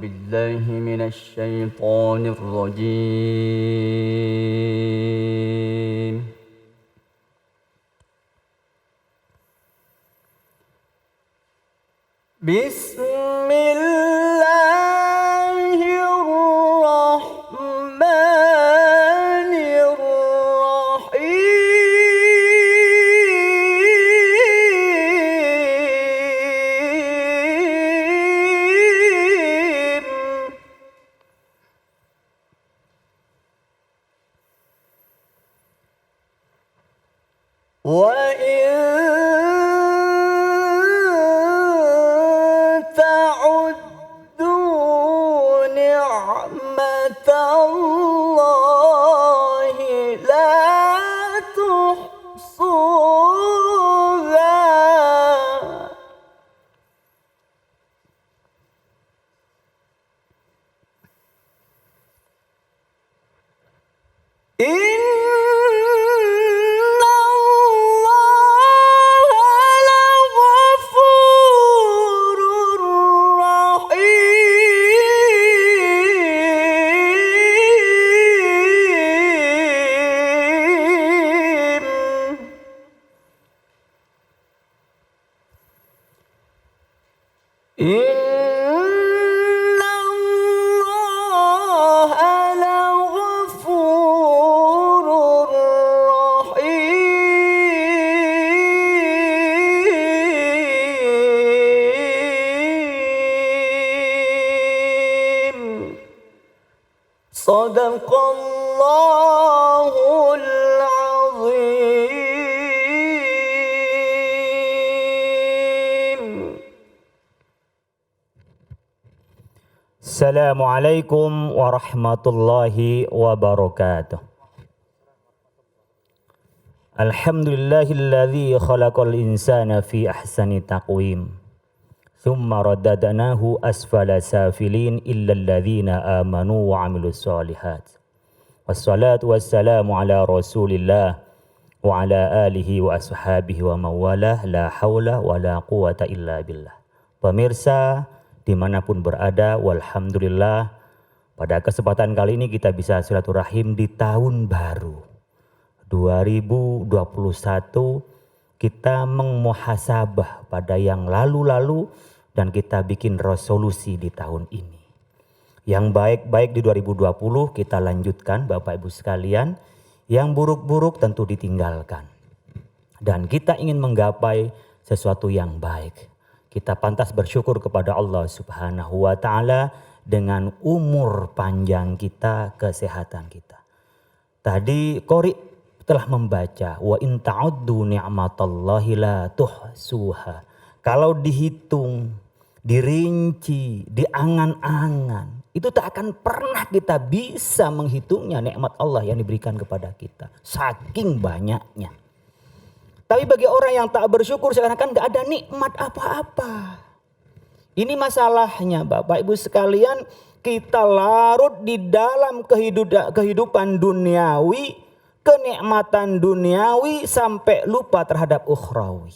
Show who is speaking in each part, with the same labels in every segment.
Speaker 1: بالله من الشيطان الرجيم بسم الله الرحمن الرحيم وإن تعدوا نعمة الله لا تحصوها إن الله لغفور رحيم إن الله لغفور رحيم صدق الله العظيم.
Speaker 2: Assalamualaikum warahmatullahi wabarakatuh. Alhamdulillahilladzi khalaqal insana fi ahsani taqwim. Thumma radadnahu asfala safilin illa alladhina amanu wa amilus solihat. Wassalatu wassalamu ala Rasulillah wa ala alihi wa ashabihi wa mawalah la haula wa la quwata illa billah. Pemirsa dimanapun berada, walhamdulillah pada kesempatan kali ini kita bisa silaturahim di tahun baru 2021. Kita mengmuhasabah pada yang lalu-lalu dan kita bikin resolusi di tahun ini. Yang baik-baik di 2020 kita lanjutkan Bapak Ibu sekalian, yang buruk-buruk tentu ditinggalkan. Dan kita ingin menggapai sesuatu yang baik. Kita pantas bersyukur kepada Allah Subhanahu wa taala dengan umur panjang kita, kesehatan kita. Tadi Qori telah membaca wa in ta'uddu ni'matallahi la tuhsuha. Kalau dihitung, dirinci, diangan-angan, itu tak akan pernah kita bisa menghitungnya nikmat Allah yang diberikan kepada kita. Saking banyaknya. Tapi bagi orang yang tak bersyukur seakan-akan gak ada nikmat apa-apa. Ini masalahnya Bapak Ibu sekalian, kita larut di dalam kehidupan duniawi, kenikmatan duniawi sampai lupa terhadap ukhrawi.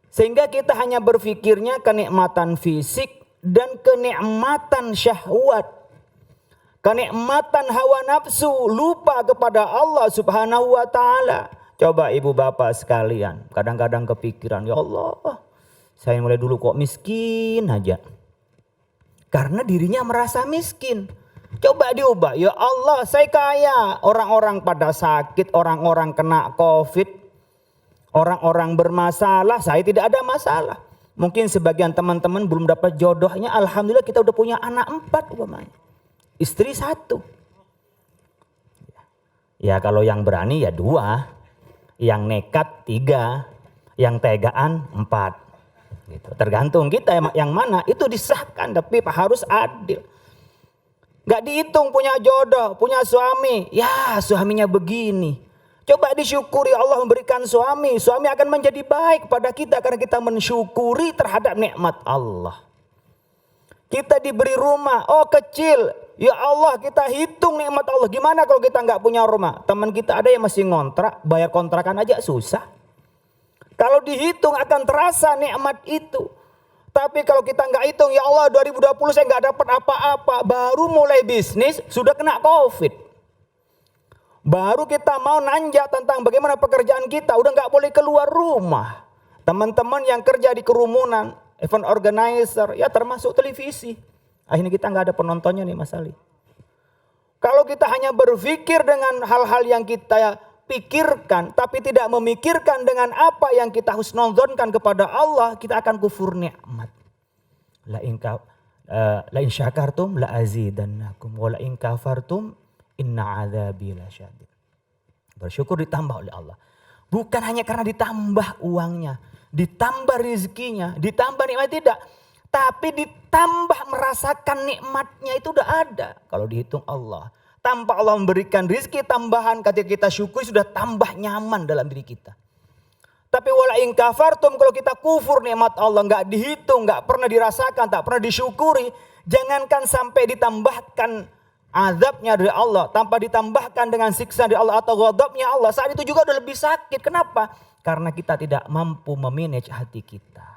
Speaker 2: Sehingga kita hanya berpikirnya kenikmatan fisik dan kenikmatan syahwat. Kenikmatan hawa nafsu, lupa kepada Allah Subhanahu wa taala. Coba ibu bapak sekalian, kadang-kadang kepikiran, ya Allah, saya mulai dulu kok miskin aja. Karena dirinya merasa miskin. Coba diubah, ya Allah saya kaya. Orang-orang pada sakit, orang-orang kena COVID, orang-orang bermasalah, saya tidak ada masalah. Mungkin sebagian teman-teman belum dapat jodohnya, alhamdulillah kita udah punya anak 4 umpamanya. Istri 1. Ya kalau yang berani ya 2. Yang nekat 3, yang tegaan 4. Gitu. Tergantung kita yang mana, itu disahkan tapi harus adil. Gak dihitung punya jodoh, punya suami, ya suaminya begini. Coba disyukuri Allah memberikan suami, suami akan menjadi baik pada kita karena kita mensyukuri terhadap nikmat Allah. Kita diberi rumah, oh kecil, ya Allah kita hitung nikmat Allah. Gimana kalau kita nggak punya rumah? Teman kita ada yang masih ngontrak, bayar kontrakan aja susah. Kalau dihitung akan terasa nikmat itu. Tapi kalau kita nggak hitung, ya Allah 2020 saya nggak dapat apa-apa. Baru mulai bisnis sudah kena COVID. Baru kita mau nanjak tentang bagaimana pekerjaan kita, udah nggak boleh keluar rumah. Teman-teman yang kerja di kerumunan, event organizer, ya termasuk televisi. Akhirnya kita nggak ada penontonnya nih Mas Ali. Kalau kita hanya berpikir dengan hal-hal yang kita pikirkan, tapi tidak memikirkan dengan apa yang kita husnuzonkan kepada Allah, kita akan kufur nikmat. La in syakartum la azidannakum wa la in kafartum inna adzabi lasyadid. Bersyukur ditambah oleh Allah. Bukan hanya karena ditambah uangnya, ditambah rezekinya, ditambah nikmat, tidak. Tapi ditambah merasakan nikmatnya itu udah ada. Kalau dihitung Allah. Tanpa Allah memberikan rezeki tambahan, ketika kita syukuri sudah tambah nyaman dalam diri kita. Tapi wala in kafartum, kalau kita kufur nikmat Allah, nggak dihitung, nggak pernah dirasakan, tak pernah disyukuri, jangankan sampai ditambahkan azabnya dari Allah, tanpa ditambahkan dengan siksa dari Allah atau ghadabnya Allah, saat itu juga udah lebih sakit. Kenapa? Karena kita tidak mampu memanage hati kita.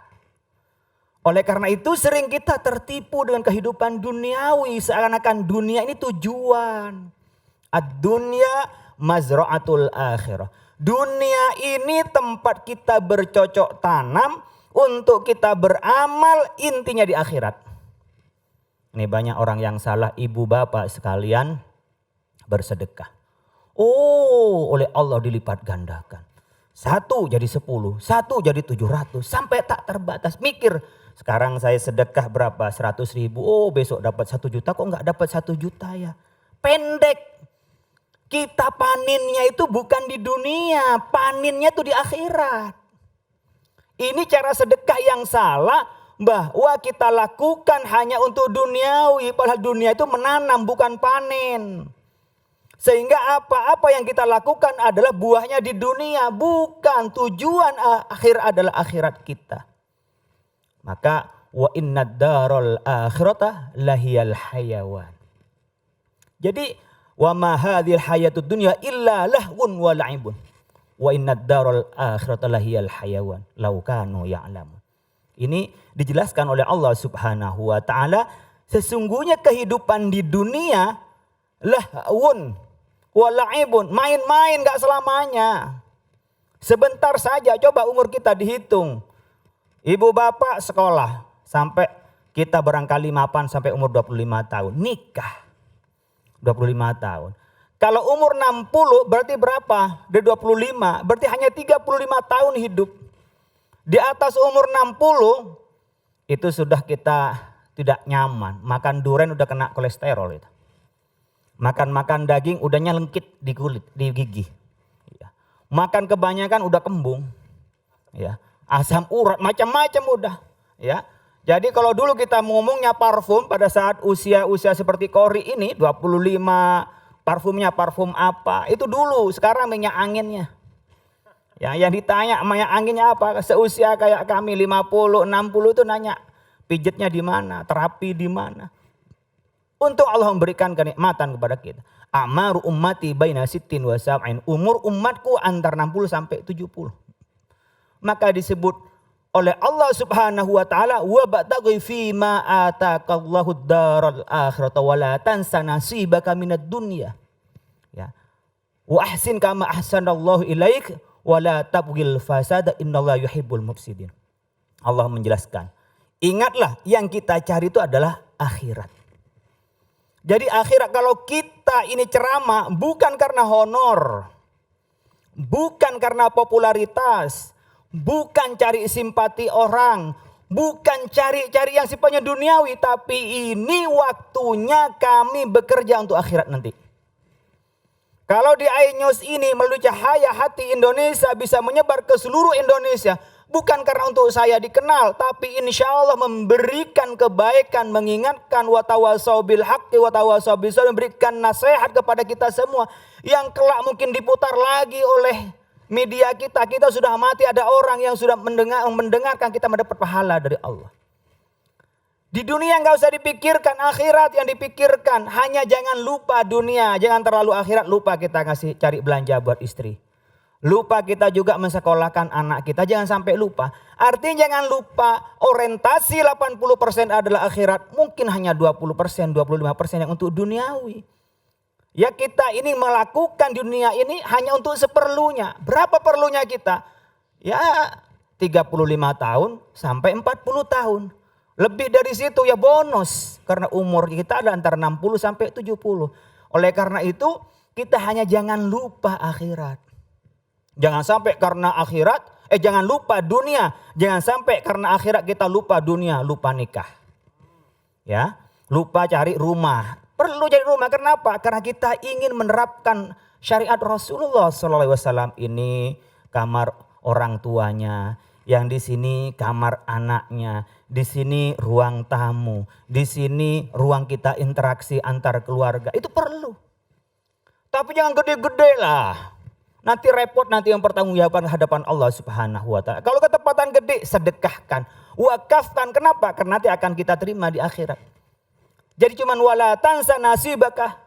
Speaker 2: Oleh karena itu sering kita tertipu dengan kehidupan duniawi, seakan-akan dunia ini tujuan. Ad-dunya mazra'atul akhirah. Dunia ini tempat kita bercocok tanam untuk kita beramal, intinya di akhirat. Ini banyak orang yang salah, ibu bapak sekalian bersedekah. Oh, oleh Allah dilipat gandakan. 1 jadi 10, 1 jadi 700, sampai tak terbatas. Mikir, sekarang saya sedekah berapa? 100.000. Oh, besok dapat 1 juta, kok enggak dapat 1 juta ya? Pendek. Kita paninnya itu bukan di dunia, paninnya itu di akhirat. Ini cara sedekah yang salah, bahwa kita lakukan hanya untuk duniawi, padahal dunia itu menanam bukan panen. Sehingga apa-apa yang kita lakukan adalah buahnya di dunia, bukan tujuan akhir adalah akhirat kita. Maka wa innad darul akhirata lahiyal hayawan. Jadi wa ma hadhil hayatud dunya illa lahwun wa la'ibun. Wa innad darul akhirata lahiyal hayawan law kanu ya'lamun. Ini dijelaskan oleh Allah Subhanahu wa taala, sesungguhnya kehidupan di dunia lahwun wa la'ibun, main-main enggak selamanya. Sebentar saja, coba umur kita dihitung. Ibu bapak sekolah sampai kita barangkali mapan sampai umur 25 tahun. Nikah 25 tahun. Kalau umur 60 berarti berapa? Dari 25 berarti hanya 35 tahun hidup. Di atas umur 60 itu sudah kita tidak nyaman. Makan durian udah kena kolesterol itu. Makan daging udah nyelengkit di kulit, di gigi. Makan kebanyakan udah kembung. Ya. Asam urat macam-macam udah, ya. Jadi kalau dulu kita ngomongnya parfum pada saat usia seperti Kori ini 25, parfumnya parfum apa? Itu dulu, sekarang minyak anginnya. Ya, yang ditanya minyak anginnya apa? Seusia kayak kami 50, 60 itu nanya pijetnya di mana, terapi di mana. Untuk Allah memberikan kenikmatan kepada kita. Amaru ummati baina sittin wa sab'in. Umur umatku antar 60 sampai 70. Maka disebut oleh Allah Subhanahu wa taala wa bataghi fi ma ataqallahu ad-daral akhirata wa la tansa nasibaka minad dunya. Ya. Wa ahsin kama ahsanallahu ilaik wa la tabghil fasada innallaha yuhibbul mufsidin. Allah menjelaskan, ingatlah yang kita cari itu adalah akhirat. Jadi akhirat, kalau kita ini ceramah bukan karena honor, bukan karena popularitas, bukan cari simpati orang, bukan cari yang sifatnya duniawi, tapi ini waktunya kami bekerja untuk akhirat nanti. Kalau di iNews ini melalui cahaya hati Indonesia bisa menyebar ke seluruh Indonesia, bukan karena untuk saya dikenal, tapi insya Allah memberikan kebaikan, mengingatkan watawasau bil haqqi watawasau bis sabr, memberikan nasihat kepada kita semua yang kelak mungkin diputar lagi oleh media kita. Kita sudah mati, ada orang yang sudah mendengarkan kita mendapat pahala dari Allah. Di dunia nggak usah dipikirkan, akhirat yang dipikirkan. Hanya jangan lupa dunia, jangan terlalu akhirat, lupa kita cari belanja buat istri. Lupa kita juga mensekolahkan anak kita, jangan sampai lupa. Artinya jangan lupa orientasi 80% adalah akhirat. Mungkin hanya 20%, 25% yang untuk duniawi. Ya kita ini melakukan di dunia ini hanya untuk seperlunya. Berapa perlunya kita? Ya 35 tahun sampai 40 tahun. Lebih dari situ ya bonus. Karena umur kita ada antara 60 sampai 70. Oleh karena itu kita hanya jangan lupa akhirat. Jangan sampai karena jangan lupa dunia. Jangan sampai karena akhirat kita lupa dunia, lupa nikah. Ya, lupa cari rumah. Perlu cari rumah, kenapa? Karena kita ingin menerapkan syariat Rasulullah SAW. Ini kamar orang tuanya, yang di sini kamar anaknya, di sini ruang tamu, di sini ruang kita interaksi antar keluarga. Itu perlu. Tapi jangan gede-gede lah. Nanti repot, nanti yang pertanggungjawaban hadapan Allah Subhanahu wa taala. Kalau ketepatan gede, sedekahkan, wakafkan. Kenapa? Karena nanti akan kita terima di akhirat. Jadi cuman wala tansa nasibaka.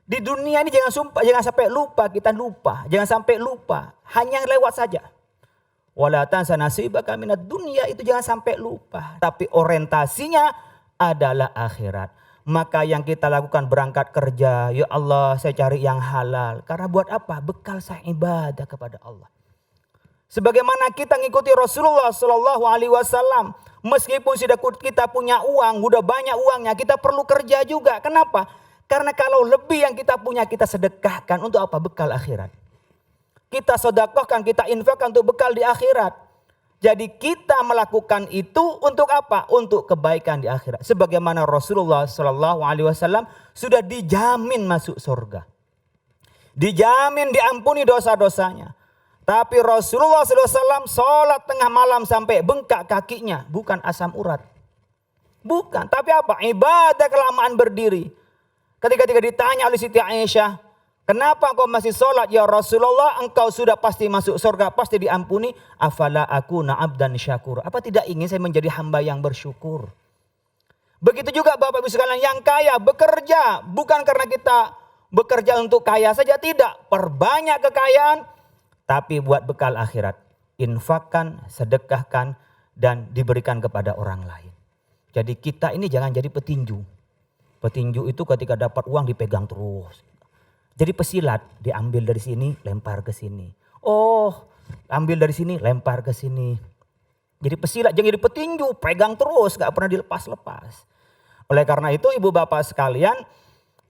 Speaker 2: Di dunia ini jangan sampai lupa, kita lupa. Jangan sampai lupa, hanya lewat saja. Wala tansa nasibaka minad dunia, itu jangan sampai lupa. Tapi orientasinya adalah akhirat. Maka yang kita lakukan berangkat kerja, ya Allah saya cari yang halal. Karena buat apa? Bekal saya ibadah kepada Allah. Sebagaimana kita ngikuti Rasulullah Sallallahu Alaihi Wasallam, meskipun sudah kita punya uang, udah banyak uangnya, kita perlu kerja juga. Kenapa? Karena kalau lebih yang kita punya kita sedekahkan untuk apa? Bekal akhirat. Kita sedekahkan, kita infakkan untuk bekal di akhirat. Jadi kita melakukan itu untuk apa? Untuk kebaikan di akhirat. Sebagaimana Rasulullah Sallallahu Alaihi Wasallam sudah dijamin masuk surga, dijamin diampuni dosa-dosanya. Tapi Rasulullah SAW sholat tengah malam sampai bengkak kakinya, bukan asam urat, bukan. Tapi apa? Ibadah kelamaan berdiri. Ketika ditanya oleh Siti Aisyah, kenapa engkau masih sholat ya Rasulullah? Engkau sudah pasti masuk surga, pasti diampuni. Afala akuna abdan syakur. Apa tidak ingin saya menjadi hamba yang bersyukur? Begitu juga Bapak Ibu sekalian yang kaya bekerja. Bukan karena kita bekerja untuk kaya saja, tidak. Perbanyak kekayaan, tapi buat bekal akhirat. Infakkan, sedekahkan, dan diberikan kepada orang lain. Jadi kita ini jangan jadi petinju. Petinju itu ketika dapat uang dipegang terus. Jadi pesilat, diambil dari sini, lempar ke sini. Oh, ambil dari sini, lempar ke sini. Jadi pesilat, jangan jadi petinju, pegang terus, gak pernah dilepas-lepas. Oleh karena itu ibu bapak sekalian,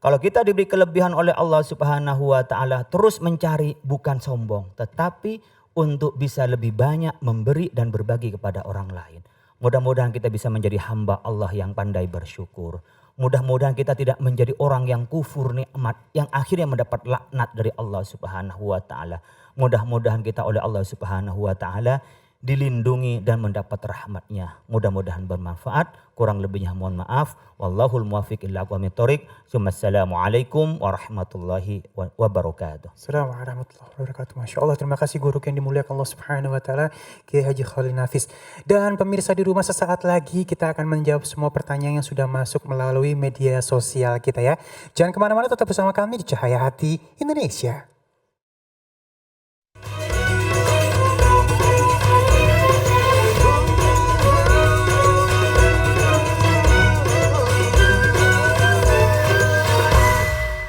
Speaker 2: kalau kita diberi kelebihan oleh Allah Subhanahu wa taala, terus mencari, bukan sombong, tetapi untuk bisa lebih banyak memberi dan berbagi kepada orang lain. Mudah-mudahan kita bisa menjadi hamba Allah yang pandai bersyukur. Mudah-mudahan kita tidak menjadi orang yang kufur nikmat, yang akhirnya mendapat laknat dari Allah Subhanahu wa taala. Mudah-mudahan kita oleh Allah Subhanahu wa taala dilindungi dan mendapat rahmatnya. Mudah-mudahan bermanfaat. Kurang lebihnya mohon maaf. Wallahul muwaffiq ila aqwamit thoriq. Assalamualaikum warahmatullahi wabarakatuh.
Speaker 3: Assalamualaikum warahmatullahi wabarakatuh. Masya Allah, terima kasih guru yang dimuliakan Allah Subhanahu wa taala, Kiai Haji Khalil Nafis. Dan pemirsa di rumah, sesaat lagi kita akan menjawab semua pertanyaan yang sudah masuk melalui media sosial kita ya. Jangan kemana-mana, tetap bersama kami di Cahaya Hati Indonesia.